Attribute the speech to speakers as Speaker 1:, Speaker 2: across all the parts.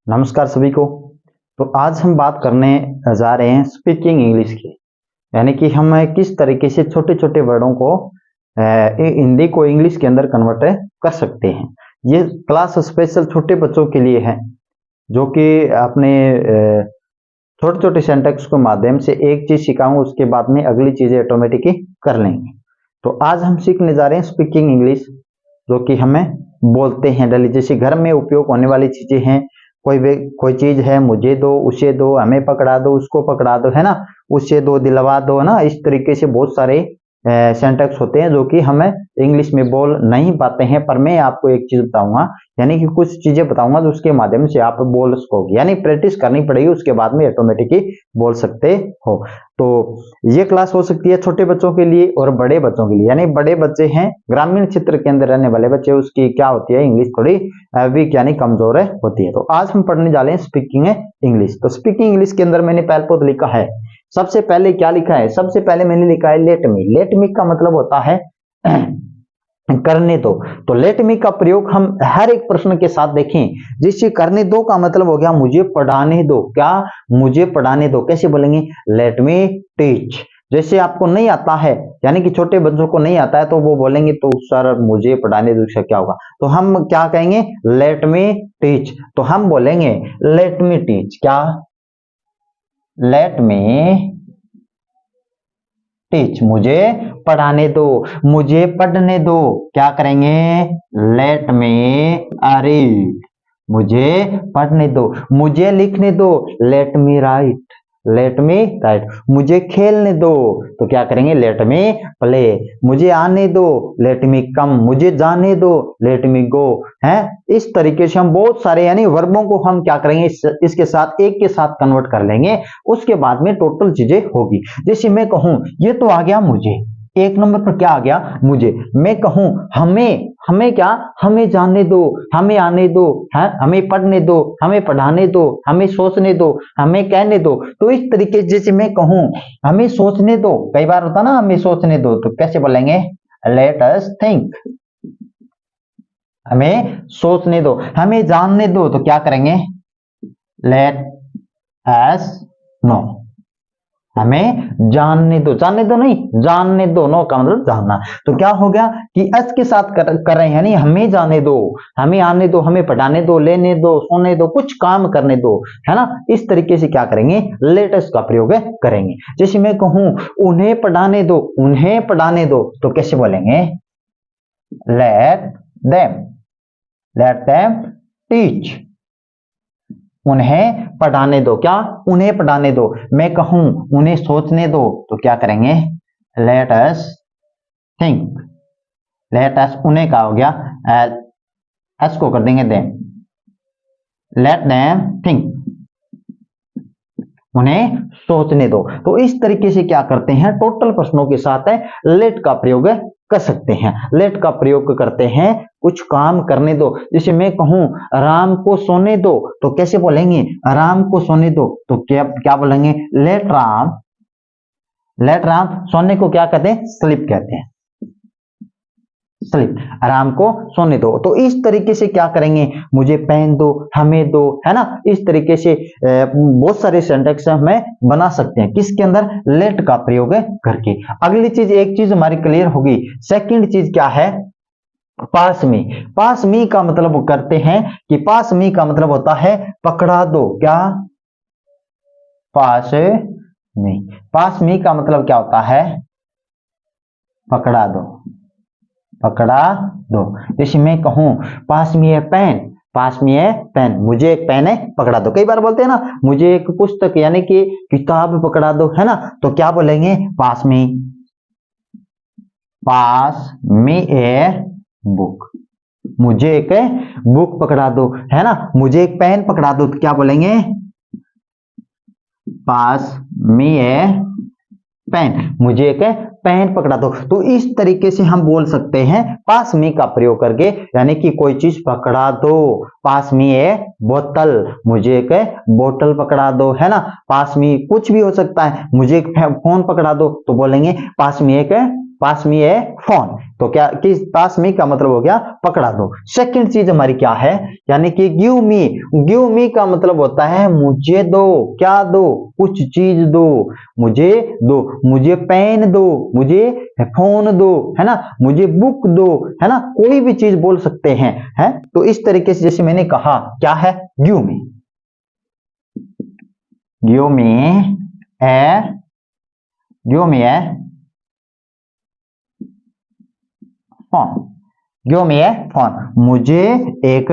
Speaker 1: नमस्कार सभी को। तो आज हम बात करने जा रहे हैं स्पीकिंग इंग्लिश की, यानी कि हम किस तरीके से छोटे छोटे वर्डों को हिंदी को इंग्लिश के अंदर कन्वर्ट कर सकते हैं। ये क्लास स्पेशल छोटे बच्चों के लिए है जो कि अपने छोटे छोटे सेंटेंस के माध्यम से एक चीज सिखाऊंगा, उसके बाद में अगली चीजें ऑटोमेटिकली कर लेंगे। तो आज हम सीखने जा रहे हैं स्पीकिंग इंग्लिश, जो कि हमें बोलते हैं डेली, जैसे घर में उपयोग होने वाली चीजें हैं। कोई चीज है, मुझे दो, उसे दो, हमें पकड़ा दो, उसको पकड़ा दो, है ना, उसे दो, दिलवा दो, है ना। इस तरीके से बहुत सारे सेंटेंस होते हैं जो कि हमें इंग्लिश में बोल नहीं पाते हैं, पर मैं आपको एक चीज बताऊंगा, यानी कि कुछ चीजें बताऊंगा जो उसके माध्यम से आप बोल सकोगे, यानी प्रैक्टिस करनी पड़ेगी, उसके बाद में ऑटोमेटिकली बोल सकते हो। तो ये क्लास हो सकती है छोटे बच्चों के लिए और बड़े बच्चों के लिए, यानी बड़े बच्चे हैं, ग्रामीण क्षेत्र के अंदर रहने वाले बच्चे, उसकी क्या होती है, इंग्लिश थोड़ी वीक यानी कमजोर होती है। तो आज हम पढ़ने जा रहे हैं स्पीकिंग इंग्लिश। तो स्पीकिंग इंग्लिश के अंदर मैंने पहले पद लिखा है। सबसे पहले क्या लिखा है? सबसे पहले मैंने लिखा है लेट मी। लेट मी का मतलब होता है करने दो। तो लेट मी का प्रयोग हम हर एक प्रश्न के साथ देखें, जिससे करने दो का मतलब हो गया मुझे पढ़ाने दो। क्या? मुझे पढ़ाने दो। कैसे बोलेंगे? Let me teach. जैसे आपको नहीं आता है, यानी कि छोटे बच्चों को नहीं आता है, तो वो बोलेंगे तो सर मुझे पढ़ाने दो, इससे क्या होगा? तो हम क्या कहेंगे? Let me teach. तो हम बोलेंगे लेट मी टीच। क्या? लेट मी टीच, मुझे पढ़ाने दो, मुझे पढ़ने दो। क्या करेंगे? लेट मी रीड, मुझे पढ़ने दो। मुझे लिखने दो, let me right, let me right. मुझे खेलने दो, तो क्या करेंगे? Let me play. मुझे आने दो, लेट मी कम। मुझे जाने दो, लेट मी गो। है, इस तरीके से हम बहुत सारे यानी वर्बों को हम क्या करेंगे, इसके साथ एक के साथ कन्वर्ट कर लेंगे, उसके बाद में टोटल चीजें होगी। जैसे मैं कहूं ये तो आ गया मुझे, एक नंबर पर क्या आ गया? मुझे। मैं कहूं हमें, हमें क्या? हमें जाने दो, हमें आने दो, है, हमें पढ़ने दो, हमें पढ़ाने दो, हमें सोचने दो, हमें कहने दो। तो इस तरीके से जैसे मैं कहूं हमें सोचने दो, कई बार होता ना हमें सोचने दो, तो कैसे बोलेंगे? Let us think. हमें सोचने दो। हमें जानने दो, तो क्या करेंगे? Let us know. हमें जानने दो, जानने दो नहीं, जानने दो, नो का मतलब जानना। तो क्या हो गया कि अस के साथ कर रहे हैं, यानी हमें जाने दो, हमें आने दो, हमें पढ़ाने दो, लेने दो, सोने दो, कुछ काम करने दो, है ना। इस तरीके से क्या करेंगे? लेट अस का प्रयोग करेंगे। जैसे मैं कहूं उन्हें पढ़ाने दो, उन्हें पढ़ाने दो, तो कैसे बोलेंगे? Let them, let them teach. उन्हें पढ़ाने दो। क्या? उन्हें पढ़ाने दो। मैं कहूं उन्हें सोचने दो, तो क्या करेंगे? Let us think. Let us, उन्हें का हो गया, एस को कर देंगे देम। लेट देम थिंक, उन्हें सोचने दो। तो इस तरीके से क्या करते हैं, टोटल प्रश्नों के साथ लेट का प्रयोग कर सकते हैं। लेट का प्रयोग करते हैं कुछ काम करने दो। जैसे मैं कहूं राम को सोने दो, तो कैसे बोलेंगे? राम को सोने दो, तो क्या क्या बोलेंगे? Late Ram, late Ram. सोने को क्या कहते हैं? स्लीप कहते हैं, स्लीप। आराम को सोने दो। तो इस तरीके से क्या करेंगे? मुझे पेन दो, हमें दो, है ना। इस तरीके से बहुत सारे सेंटेंस हमें बना सकते हैं, किसके अंदर? लेट का प्रयोग करके। अगली चीज, एक चीज हमारी क्लियर होगी। सेकंड चीज क्या है? पास में। पास में का मतलब करते हैं कि पास में का मतलब होता है पकड़ा दो। क्या? पास में। पास में का मतलब क्या होता है? पकड़ा दो, पकड़ा दो। जैसे मैं कहूं पास में है पेन, पास में है पेन, मुझे एक पेन है, पकड़ा दो। कई बार बोलते हैं ना मुझे एक पुस्तक यानी कि किताब पकड़ा दो, है ना। तो क्या बोलेंगे? पास में, पास में ए बुक। मुझे एक बुक पकड़ा दो, है ना। मुझे एक पेन पकड़ा दो, तो क्या बोलेंगे? पास में ए पेन, मुझे एक पेन पकड़ा दो। तो इस तरीके से हम बोल सकते हैं पास में का प्रयोग करके, यानी कि कोई चीज पकड़ा दो। पास में है बोतल, मुझे एक बोतल पकड़ा दो, है ना। पास में कुछ भी हो सकता है, मुझे एक फोन पकड़ा दो, तो बोलेंगे पास में एक पास में है फोन, तो क्या किस पास में का मतलब हो गया पकड़ा दो। सेकंड चीज हमारी क्या है, यानी कि गिव मी का मतलब होता है मुझे दो, क्या दो, कुछ चीज दो, मुझे दो, मुझे पेन दो, मुझे फोन दो, है ना, मुझे बुक दो, है ना, कोई भी चीज बोल सकते हैं, है। तो इस तरीके से जैसे मैंने कहा क्या है गिव मी, गिव मी ए, गिव मी ए फोन, गिव मी ए फोन, मुझे एक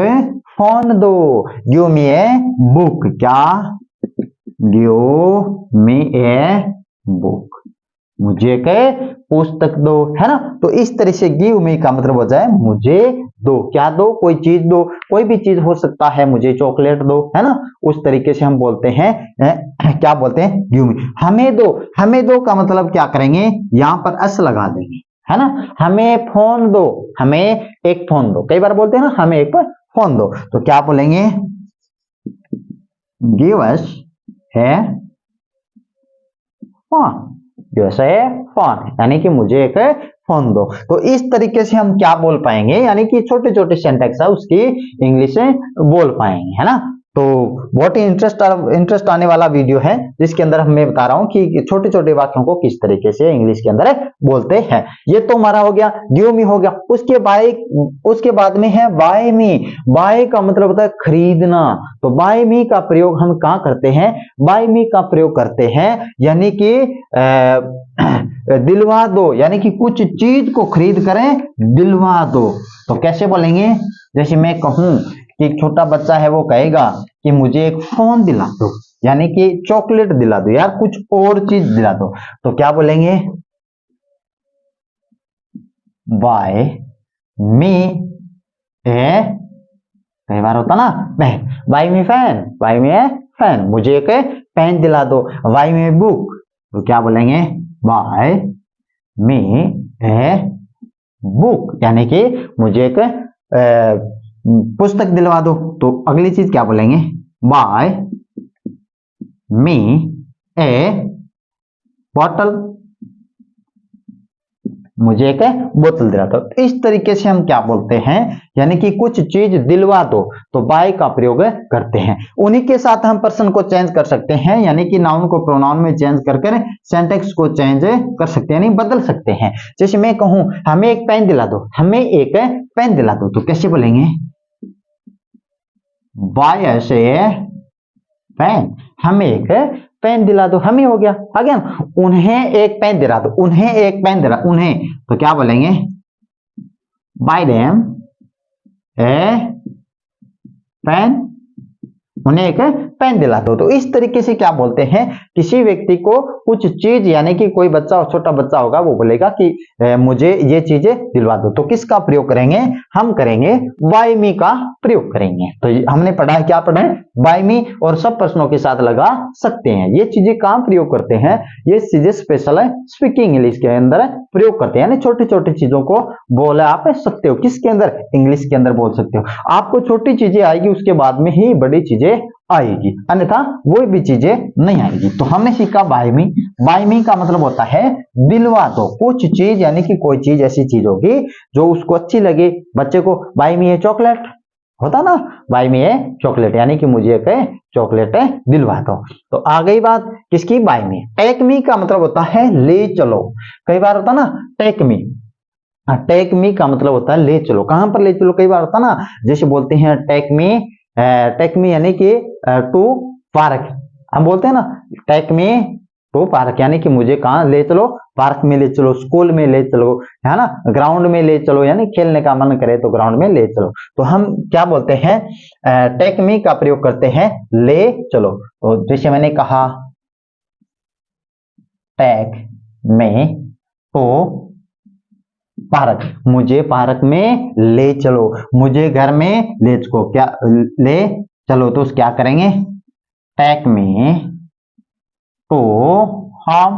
Speaker 1: फोन दो, गिव मी ए बुक, क्या, गिव मी ए बुक, मुझे एक पुस्तक दो, है ना। तो इस तरह से गिव मी का मतलब हो जाए मुझे दो, क्या दो, कोई चीज दो, कोई भी चीज हो सकता है, मुझे चॉकलेट दो, है ना। उस तरीके से हम बोलते हैं क्या बोलते हैं गिव मी। हमें दो, हमें दो का मतलब क्या करेंगे, यहां पर अस लगा देंगे, है ना। हमें फोन दो, हमें एक फोन दो, कई बार बोलते हैं ना हमें एक फोन दो, तो क्या बोलेंगे गिव अस है फोन, गिव अस ए फोन, यानी कि मुझे एक फोन दो। तो इस तरीके से हम क्या बोल पाएंगे, यानी कि छोटे छोटे सेंटेंस है उसकी इंग्लिश में बोल पाएंगे, है ना। तो बहुत ही इंटरेस्ट आने वाला वीडियो है, जिसके अंदर मैं बता रहा हूं कि छोटे छोटे वाक्यों को किस तरीके से इंग्लिश के अंदर बोलते हैं। ये तो हमारा हो गया गिव मी हो गया। उसके बाद में है बाय मी। बाय का मतलब होता है खरीदना, तो बाय मी का प्रयोग हम कहां करते हैं, बाय मी का प्रयोग करते हैं, यानी कि दिलवा दो, यानी कि कुछ चीज को खरीद करें दिलवा दो। तो कैसे बोलेंगे, जैसे मैं कहूं कि एक छोटा बच्चा है वो कहेगा कि मुझे एक फोन दिला दो, यानी कि चॉकलेट दिला दो, यार कुछ और चीज दिला दो, तो क्या बोलेंगे बाय मी ए, कई बार होता ना pen, buy me fan, buy me a fan, मुझे एक पेन दिला दो, बाय मी बुक, तो क्या बोलेंगे बाय मी ए बुक, यानी कि मुझे एक पुस्तक दिलवा दो। तो अगली चीज क्या बोलेंगे बाय मी ए बॉटल, मुझे एक बोतल दिला दो। इस तरीके से हम क्या बोलते हैं, यानी कि कुछ चीज दिलवा दो, तो बाय का प्रयोग करते हैं। उन्हीं के साथ हम पर्सन को चेंज कर सकते हैं, यानी कि नाउन को प्रोनाउन में चेंज कर सेंटेंस को चेंज कर सकते हैं, यानी बदल सकते हैं। जैसे मैं कहूं हमें एक पेन दिला दो, हमें एक पेन दिला दो, तो कैसे बोलेंगे बाय अस ए पेन, हमें एक पेन दिला दो, हमें हो गया आ गया ना। उन्हें एक पेन दिला दो, उन्हें एक पेन दिला, उन्हें, तो क्या बोलेंगे बाय देम ए पेन, उन्हें एक पेन दिला दो। तो इस तरीके से क्या बोलते हैं, किसी व्यक्ति को कुछ चीज, यानी कि कोई बच्चा, छोटा बच्चा होगा वो बोलेगा कि मुझे ये चीजें दिलवा दो, तो किसका प्रयोग करेंगे, हम करेंगे बाय मी का प्रयोग करेंगे। तो हमने पढ़ा है, क्या पढ़ा है बाय मी, और सब प्रश्नों के साथ लगा सकते हैं। ये चीजें कहां प्रयोग करते हैं, ये चीजें स्पेशल है स्पीकिंग इंग्लिश के अंदर प्रयोग करते हैं, यानी छोटी छोटी चीजों को बोल आप सकते हो, किसके अंदर, इंग्लिश के अंदर बोल सकते हो। आपको छोटी चीजें आएगी, उसके बाद में ही बड़ी चीजें आएगी, अन्यथा वो भी चीजें नहीं आएगी। तो हमने सीखा बाय मी। बाय मी का मतलब होता है दिलवा दो कुछ चीज, यानी कि कोई चीज ऐसी चीज होगी जो उसको अच्छी लगे। बच्चे को बाय मी ए चॉकलेट होता ना, बाय मी ए चॉकलेट, यानी कि मुझे एक चॉकलेट दिलवा दो। तो आ गई बात किसकी, बाय मी। टेक मी का मतलब होता है ले चलो, कई बार होता ना टेक मी, टेक मी का मतलब होता है ले चलो, कहां पर ले चलो, कई बार होता ना, जैसे बोलते हैं टेक मी यानी कि टू पार्क, हम बोलते हैं ना टेक मी टू पार्क, यानी कि मुझे कहां ले चलो, पार्क में ले चलो, स्कूल में ले चलो, है ना, ग्राउंड में ले चलो, यानी खेलने का मन करे तो ग्राउंड में ले चलो। तो हम क्या बोलते हैं टेक मी का प्रयोग करते हैं ले चलो। तो जैसे मैंने कहा टेक में टू पार्क, मुझे पार्क में ले चलो, मुझे घर में ले चलो, क्या ले चलो, तो क्या करेंगे टेक में टू होम,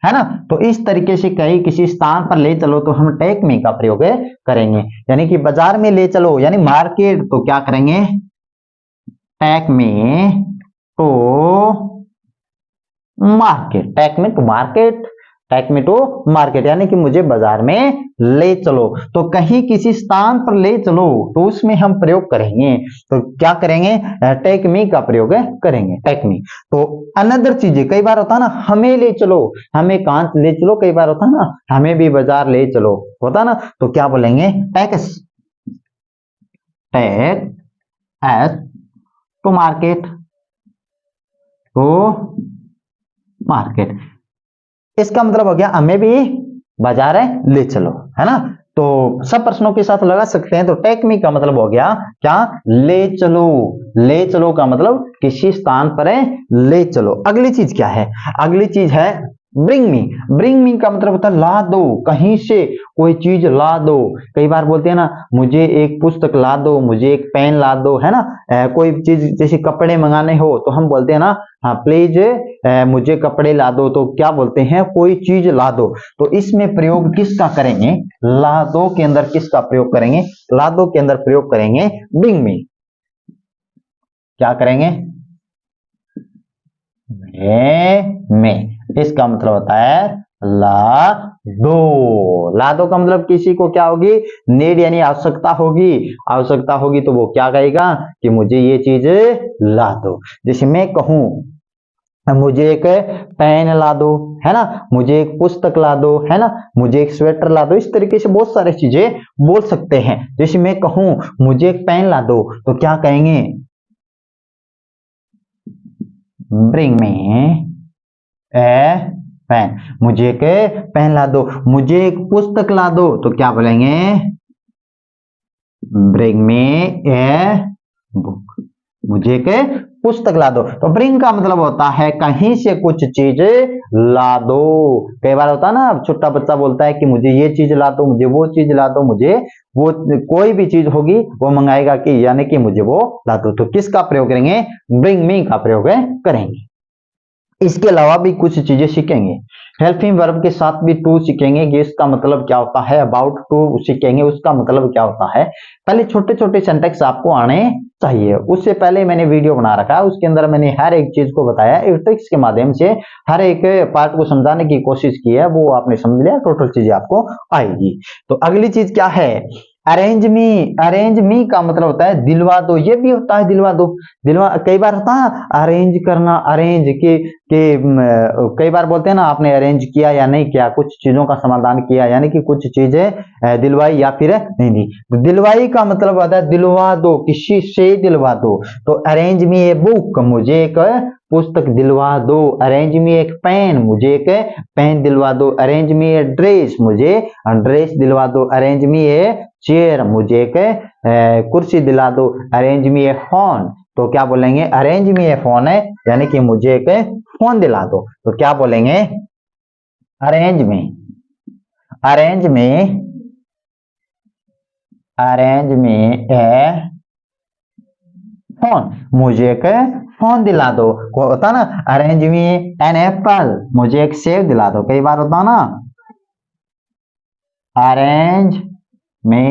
Speaker 1: है ना। तो इस तरीके से कहीं किसी स्थान पर ले चलो तो हम टेक में का प्रयोग करेंगे, यानी कि बाजार में ले चलो यानी मार्केट, तो क्या करेंगे take me to market, take me to market, take me to market, यानी कि मुझे बाजार में ले चलो। तो कहीं किसी स्थान पर ले चलो तो उसमें हम प्रयोग करेंगे, तो क्या करेंगे, टेक मी का प्रयोग करेंगे, टेक मी। तो अनदर चीजें, कई बार होता है ना हमें ले चलो, हमें कहां ले चलो, कई बार होता है ना हमें भी बाजार ले चलो, होता ना, तो क्या बोलेंगे, take us to market, to market. इसका मतलब हो गया हमें भी बाजार है ले चलो, है ना। तो सब प्रश्नों के साथ लगा सकते हैं। तो टेक मी का मतलब हो गया क्या, ले चलो। ले चलो का मतलब किसी स्थान पर है ले चलो। अगली चीज क्या है, अगली चीज है ब्रिंग मी। ब्रिंग मी का मतलब होता है ला दो, कहीं से कोई चीज ला दो। कई बार बोलते हैं ना मुझे एक पुस्तक ला दो, मुझे एक पेन ला दो, है ना। कोई चीज जैसे कपड़े मंगाने हो तो हम बोलते हैं ना, हाँ प्लीज मुझे कपड़े ला दो, तो क्या बोलते हैं, कोई चीज ला दो। तो इसमें प्रयोग किसका करेंगे, ला दो के अंदर किसका प्रयोग करेंगे, ला दो के अंदर प्रयोग करेंगे ब्रिंग मी। क्या करेंगे, में। इसका मतलब होता है ला दो। ला दो का मतलब किसी को क्या होगी, नीड यानी आवश्यकता होगी, आवश्यकता होगी तो वो क्या कहेगा कि मुझे ये चीज ला दो। जैसे मैं कहूं मुझे एक पेन ला दो, है ना, मुझे एक पुस्तक ला दो, है ना, मुझे एक स्वेटर ला दो। इस तरीके से बहुत सारी चीजें बोल सकते हैं। जैसे मैं कहूं मुझे एक पेन ला दो तो क्या कहेंगे, ब्रिंग मी ए पेन, मुझे एक पेन ला दो। मुझे एक पुस्तक ला दो तो क्या बोलेंगे, ब्रिंग मी ए बुक, मुझे एक पुस्तक ला दो। तो ब्रिंग का मतलब होता है कहीं से कुछ चीज ला दो। कई बार होता है ना छोटा बच्चा बोलता है कि मुझे ये चीज ला दो, मुझे वो चीज ला दो, मुझे वो कोई भी चीज होगी वो मंगाएगा कि यानी कि मुझे वो ला दो। तो किसका प्रयोग करेंगे, ब्रिंग मी का प्रयोग करेंगे। इसके अलावा भी कुछ चीजें सीखेंगे। हेल्पिंग वर्ब के साथ भी टू सीखेंगे कि इसका मतलब क्या होता है, अबाउट टू सीखेंगे उसका मतलब क्या होता है। पहले छोटे छोटे सेंटेंस आपको आने चाहिए। उससे पहले मैंने वीडियो बना रखा है, उसके अंदर मैंने हर एक चीज को बताया, ट्रिक्स के माध्यम से हर एक पार्ट को समझाने की कोशिश की है। वो आपने समझ लिया, टोटल चीजें आपको आएगी। तो अगली चीज क्या है, अरेंज मी। अरेंज मी का मतलब होता है दिलवा दो, ये भी होता है दिलवा दो। दिलवा कई बार होता है अरेंज करना, अरेंज के कई बार बोलते हैं ना आपने अरेंज किया या नहीं किया, कुछ चीजों का समाधान किया, यानी कि कुछ चीजें दिलवाई या फिर नहीं दी। तो दिलवाई का मतलब होता है दिलवा दो, किसी से दिलवा दो। तो अरेंज मी ए बुक, मुझे एक पुस्तक दिलवा दो। अरेंज मी एक पेन, मुझे एक पेन दिलवा दो। अरेंज मी ए ड्रेस, मुझे ड्रेस दिलवा दो। अरेंज मी ए चेयर, मुझे एक कुर्सी दिला दो। अरेंज मी ए फोन, तो क्या बोलेंगे, अरेंज मी ए फोन है यानी कि मुझे एक फोन दिला दो। तो क्या बोलेंगे, अरेंज मी, अरेंज मी, अरेंज मी ए फोन, मुझे एक फोन दिला दो। होता ना अरेंज मी एन एप्पल, मुझे एक सेब दिला दो। कई बार होता ना अरेंज मी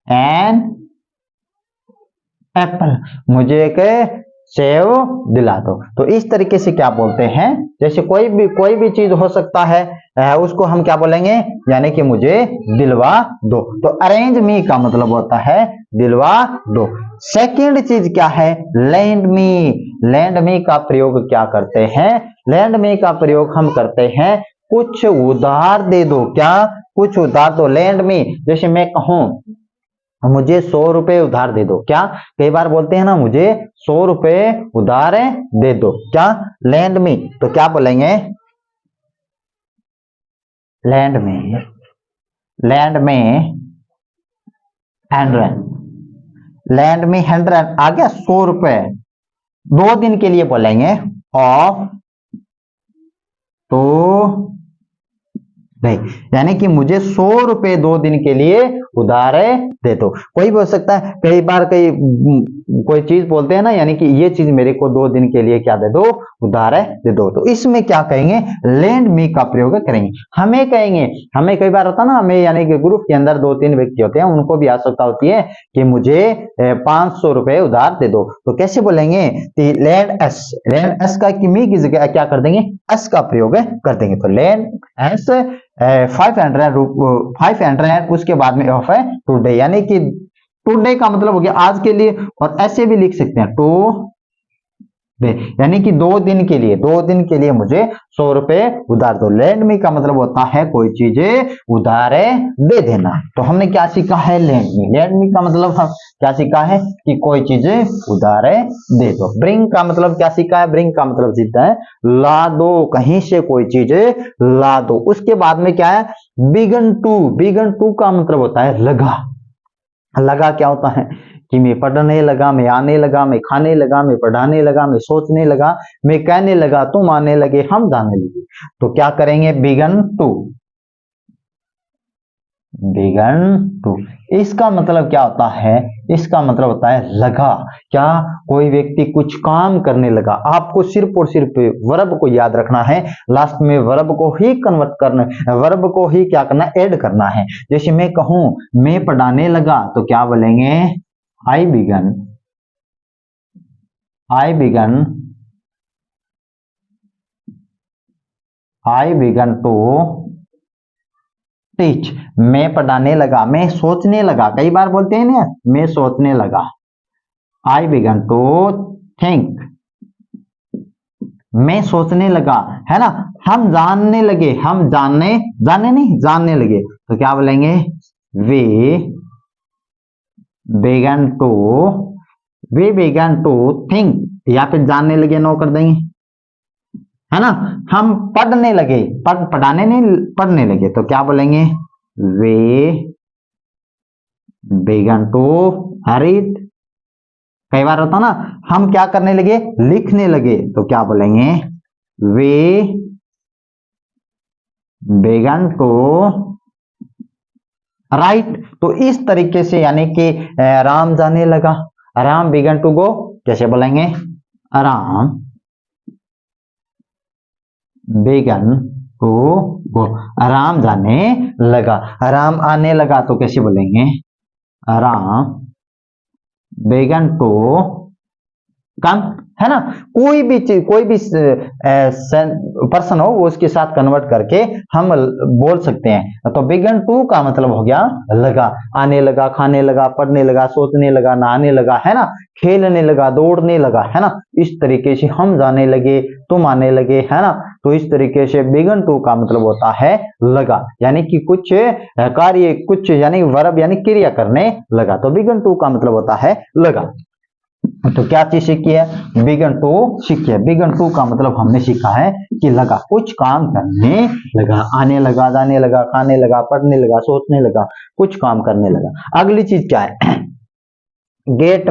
Speaker 1: एन एप्पल, मुझे एक सेब दिला दो। तो इस तरीके से क्या बोलते हैं, जैसे कोई भी चीज हो सकता है, उसको हम क्या बोलेंगे, यानी कि मुझे दिलवा दो। तो अरेंज मी का मतलब होता है दिलवा दो। सेकंड चीज क्या है, लैंड मी। लैंड मी का प्रयोग क्या करते हैं, लैंड मी का प्रयोग हम करते हैं कुछ उधार दे दो। क्या, कुछ उधार दो, लैंड मी। जैसे मैं कहूं मुझे 100 रुपए उधार दे दो, क्या, कई बार बोलते हैं ना मुझे 100 रुपए उधार दे दो, क्या, लैंड मी। तो क्या बोलेंगे, लैंड में, लैंड में 100, लैंड में 100 आ गया 100 रुपए। 2 दिन के लिए बोलेंगे ऑफ तो नहीं, यानी कि मुझे 100 रुपए 2 दिन के लिए उधार दे दो। कोई भी हो सकता है, कई बार कोई चीज बोलते हैं ना, यानी कि ये चीज मेरे को 2 दिन के लिए क्या दे दो, उधार दे दो। तो इसमें क्या कहेंगे, लेंड मी का प्रयोग करेंगे। हमें कहेंगे, हमें कई बार होता है ना, हमें यानी कि ग्रुप के अंदर 2-3 व्यक्ति होते हैं, उनको भी आवश्यकता होती है कि मुझे 500 रुपए उधार दे दो। तो कैसे बोलेंगे, लेंड एस का की मी की जगह क्या कर देंगे, एस का प्रयोग कर देंगे। तो लेंड एस 500 उसके बाद में ऑफ है टुडे, यानी कि टुडे का मतलब हो गया आज के लिए, और ऐसे भी लिख सकते हैं टू डे, यानी कि 2 दिन के लिए, 2 दिन के लिए मुझे 100 रुपए उधार दो। लेंड मी का मतलब होता है कोई चीजें उधार दे देना। तो हमने क्या सीखा है, लेंड मी। लेंड मी का मतलब हम क्या सीखा है कि कोई चीजें उधार दे दो। ब्रिंग का मतलब क्या सीखा है, ब्रिंग का मतलब सीखा है ला दो, कहीं से कोई चीजें ला दो। उसके बाद में क्या है, बिगन टू का मतलब होता है लगा। लगा क्या होता है कि मैं पढ़ने लगा, मैं आने लगा, मैं खाने लगा, मैं पढ़ाने लगा, मैं सोचने लगा, मैं कहने लगा, तुम आने लगे, हम जाने लगे। तो क्या करेंगे, बिगन टू। इसका मतलब क्या होता है, इसका मतलब होता है लगा। क्या, कोई व्यक्ति कुछ काम करने लगा। आपको सिर्फ और सिर्फ वर्ब को याद रखना है, लास्ट में वर्ब को ही कन्वर्ट करना, वर्ब को ही क्या करना, ऐड करना है। जैसे मैं कहूं मैं पढ़ाने लगा, तो क्या बोलेंगे, आई बिगन टू टीच। मैं पढ़ाने लगा, मैं सोचने लगा, कई बार बोलते हैं ना, मैं सोचने लगा। आई बिगन टू थिंक, मैं सोचने लगा, है ना। हम जानने लगे, हम जानने नहीं, जानने लगे। तो क्या बोलेंगे, वी बिगन टू थिंक, या फिर जानने लगे नो कर देंगे, है ना। हम पढ़ने लगे, पढ़ाने नहीं, पढ़ने लगे। तो क्या बोलेंगे, वे बिगन टू रीड। कई बार होता ना, हम क्या करने लगे, लिखने लगे। तो क्या बोलेंगे, वे बिगन टू राइट। तो इस तरीके से, यानी कि राम जाने लगा, राम बिगन टू गो, कैसे बोलेंगे, Ram began to go, Ram जाने लगा। राम आने लगा, तो कैसे बोलेंगे, राम बिगन टू कम, है ना। कोई भी चीज, कोई भी पर्सन हो, वो उसके साथ कन्वर्ट करके हम बोल सकते हैं। तो बिगन टू का मतलब हो गया लगा, आने लगा, खाने लगा, पढ़ने लगा, सोचने लगा, नहाने लगा, है ना, खेलने लगा, दौड़ने लगा, है ना। इस तरीके से हम जाने लगे, तुम आने लगे, है ना। तो इस तरीके से बिगन टू का मतलब होता है लगा, यानी कि कुछ कार्य, कुछ यानी वर्ब यानी क्रिया करने लगा। तो बिगन टू का मतलब होता है लगा। तो क्या चीज सीखी है, बिगन टू सीखी है। बिगन टू का मतलब हमने सीखा है कि लगा, कुछ काम करने लगा, आने लगा, जाने लगा, खाने लगा, पढ़ने लगा, सोचने लगा, कुछ काम करने लगा। अगली चीज क्या है, गेट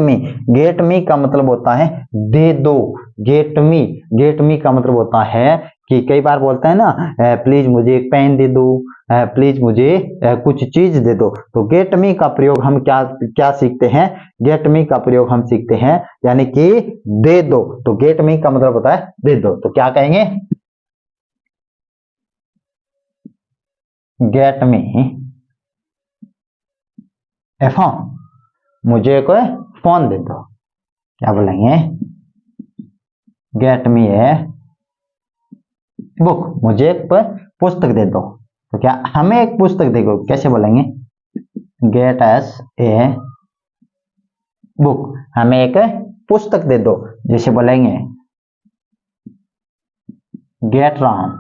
Speaker 1: मी का मतलब होता है दे दो। गेट मी का मतलब होता है कि कई बार बोलता है ना, प्लीज मुझे एक पेन दे दो, प्लीज मुझे कुछ चीज दे दो। तो गेट मी का प्रयोग हम क्या क्या सीखते हैं, गेट मी का प्रयोग हम सीखते हैं, यानी कि दे दो। तो गेट मी का मतलब होता है दे दो। तो क्या कहेंगे, गेट मी ए फोन, मुझे कोई फोन दे दो। क्या बोलेंगे, गेट मी ए बुक, मुझे एक पुस्तक दे दो। तो क्या हमें एक पुस्तक दे दो, कैसे बोलेंगे, गेट एस ए बुक, हमें एक पुस्तक दे दो। जैसे बोलेंगे, get Ram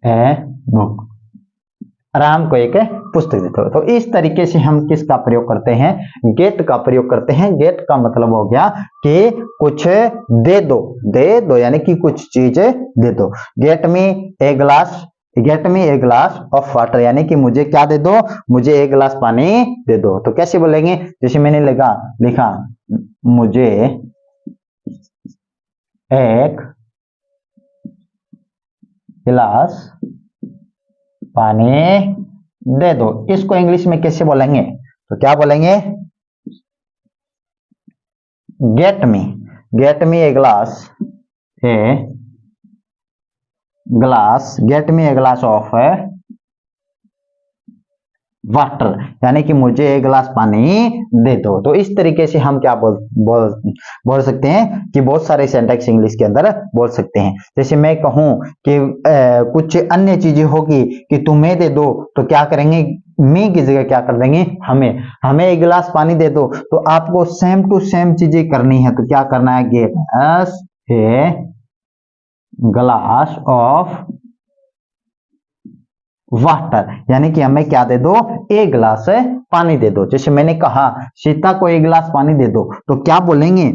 Speaker 1: a book, Ram को एक पुस्तक दे दो। तो इस तरीके से हम किसका प्रयोग करते हैं, गेट का प्रयोग करते हैं। गेट का मतलब हो गया कि कुछ दे दो, यानी कि कुछ चीज दे दो। Get me a glass of water, यानी कि मुझे क्या दे दो, मुझे एक गिलास पानी दे दो। तो कैसे बोलेंगे, जैसे मैंने लिखा मुझे एक गिलास पानी दे दो, इसको इंग्लिश में कैसे बोलेंगे? तो क्या बोलेंगे? Get me a glass, get me a glass of water, यानी कि मुझे एक गिलास पानी दे दो। तो इस तरीके से हम क्या बोल सकते हैं कि बहुत सारे सेंटेंस इंग्लिश के अंदर बोल सकते हैं। जैसे मैं कहूं कि कुछ अन्य चीजें होगी कि तुम्हें दे दो, तो क्या करेंगे? मी की जगह क्या कर देंगे? हमें एक गिलास पानी दे दो। तो आपको सेम टू सेम चीजें करनी है। तो क्या करना है? Get us a glass of water, यानी कि हमें क्या दे दो? एक गिलास पानी दे दो। जैसे मैंने कहा सीता को एक गिलास पानी दे दो, तो क्या बोलेंगे?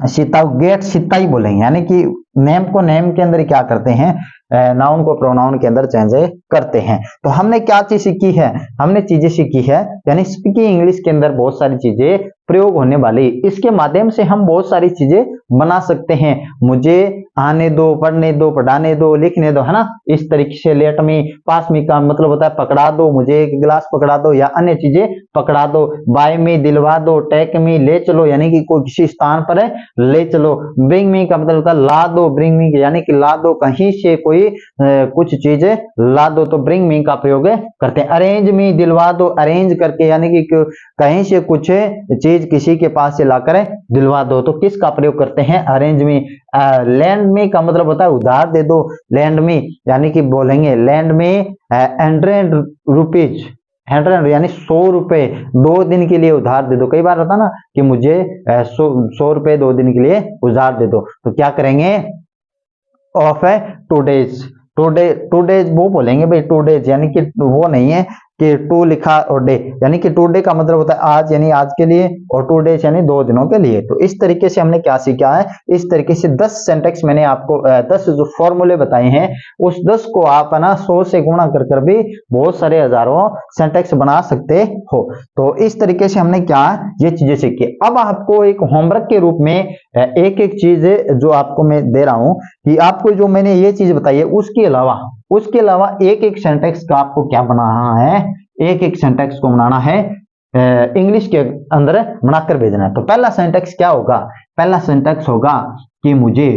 Speaker 1: सीता गेट सीता ही बोलेंगे, यानी कि नेम को नेम के अंदर क्या करते हैं? नाउन को प्रोनाउन के अंदर चेंज करते हैं। तो हमने क्या चीज सीखी है? हमने चीजें सीखी है, यानी स्पीकिंग इंग्लिश के अंदर बहुत सारी चीजें प्रयोग होने वाली, इसके माध्यम से हम बहुत सारी चीजें बना सकते हैं। मुझे आने दो, पढ़ने दो, पढ़ाने दो, लिखने दो, है ना? इस तरीके से लेट मी, पास मी का मतलब होता है पकड़ा दो, मुझे एक गिलास पकड़ा दो, या अन्य चीजें पकड़ा दो। बाय मी दिलवा दो, टेक मी ले चलो, यानी कि कोई किसी स्थान पर है ले चलो। ब्रिंग मी का मतलब होता है ला दो, ब्रिंग मी यानी कि ला दो, कहीं से कोई कुछ चीजें ला दो, तो ब्रिंग मी का प्रयोग करते हैं। अरेंज मी दिलवा दो, अरेंज करके, यानी कि कहीं से कुछ चीज किसी के पास से लाकर दिलवा दो, तो किसका प्रयोग करते हैं? अरेंज मी। लैंड मी का मतलब होता है उधार दे दो, लैंड मी, यानी कि बोलेंगे लैंड मी 100 रुपीज, 100 यानी 100 रुपए 2 दिन के लिए उधार दे दो। कई बार होता ना कि मुझे 100 रुपए 2 दिन के लिए उधार दे दो, तो क्या करेंगे? ऑफ है 2 डेज, 2 डेज वो बोलेंगे भाई 2 डेज, यानी कि वो नहीं है कि 2 लिखा और डे, यानी कि 2 डे का मतलब होता है आज, यानी आज के लिए, और 2 डेज यानी 2 दिनों के लिए। तो इस तरीके से हमने क्या सीखा है? इस तरीके से 10 सेंटेंस मैंने आपको 10 जो फॉर्मूले बताए हैं, उस 10 को आप ना 100 से गुणा कर भी बहुत सारे हजारों सेंटेंस बना सकते हो। तो इस तरीके से हमने क्या ये चीजें सीखी। अब आपको एक होमवर्क के रूप में एक एक चीज जो आपको मैं दे रहा हूं कि आपको जो मैंने ये चीज बताई है उसके अलावा एक एक सेंटेंस का आपको क्या बनाना है? एक एक सेंटेंस को बनाना है, इंग्लिश के अंदर बनाकर भेजना है। तो पहला सेंटेंस क्या होगा? पहला सेंटेंस होगा कि मुझे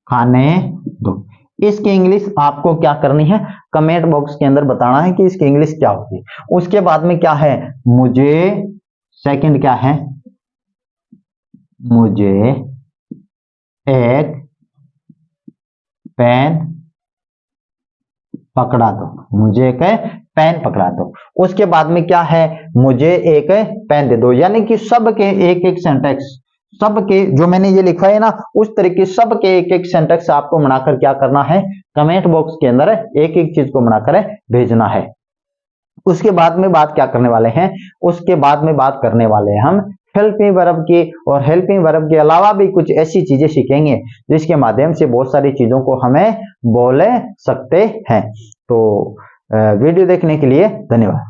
Speaker 1: खाने दो। इसकी इंग्लिश आपको क्या करनी है? कमेंट बॉक्स के अंदर बताना है कि इसकी इंग्लिश क्या होगी। उसके बाद में क्या है? मुझे, सेकंड क्या है? मुझे एक पेन पकड़ा दो, मुझे एक पेन पकड़ा दो। उसके बाद में क्या है? मुझे एक पेन दे दो, यानी कि सबके एक एक सेंटेंस, सबके जो मैंने ये लिखा है ना, उस तरीके सबके एक एक सेंटेंस आपको बनाकर क्या करना है? कमेंट बॉक्स के अंदर एक एक चीज को बनाकर भेजना है। उसके बाद में बात क्या करने वाले हैं? उसके बाद में बात करने वाले हैं हम हेल्पिंग वर्ब की, और हेल्पिंग वर्ब के अलावा भी कुछ ऐसी चीजें सीखेंगे जिसके माध्यम से बहुत सारी चीजों को हमें बोल सकते हैं। तो वीडियो देखने के लिए धन्यवाद।